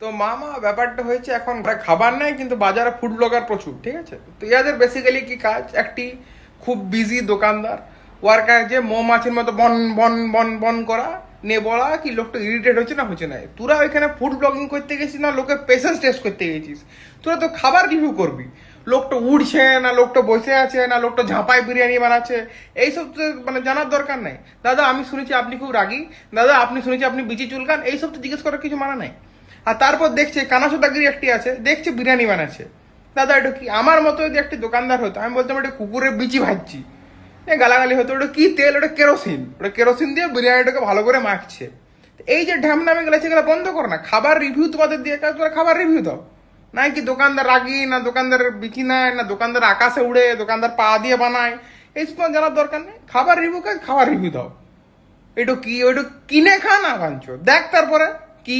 তো মামা ব্যাপারটা হয়েছে এখন খাবার নাই কিন্তু বাজারে ফুড ব্লগার প্রচুর, ঠিক আছে? তো ইয়াদের বেসিক্যালি কি কাজ, একটি খুব বিজি দোকানদার, ওর কাজে মৌমাছির মতো বন বন বন বন করা, নিয়ে বলা কি লোকটা ইরিটেট হচ্ছে না হচ্ছে না। তোরা ওইখানে ফুড ব্লগিং করতে গেছিস না লোকের পেশেন্স টেস্ট করতে গেছিস? তোরা তো খাবার রিভিউ করবি। লোকটা উড়ছে না, লোকটা বসে আছে না, লোকটা ঝাঁপায় বিরিয়ানি বানাচ্ছে, এইসব তো মানে জানার দরকার নাই। দাদা আমি শুনেছি আপনি খুব রাগী, দাদা আপনি শুনেছি আপনি বিচি চুলকান, এইসব তো জিজ্ঞেস করার কিছু মানা নাই। আর তারপর দেখছে কানাসোদাগিরি একটি আছে, দেখছে বিরিয়ানি বানাচ্ছে। দাদা এটা কি? আমার মতো যদি একটি দোকানদার হতো আমি বলতাম এটা কুকুরের বিচি ভাজছি, গালাগালি হতো। ওটা কি তেল? ওটা কেরোসিন, ওটা কেরোসিন দিয়ে বিরিয়ানিটাকে ভালো করে মাখছে। এই যে ঢ্যাম নামে গেছে এগুলো বন্ধ করো না। খাবার রিভিউ তোমাদের দিয়ে কাজ, তোরা খাবার রিভিউ দাও। নাই কি দোকানদার রাগি, না দোকানদারের বিচি নাই, না দোকানদার আকাশে উড়ে, দোকানদার পা দিয়ে বানায়, এই সব জানার দরকার নেই। খাবার রিভিউ কাজ, খাবার রিভিউ দাও। এটা কি? ওইটা কিনে খা না বাঞ্চ, দেখ তারপরে কি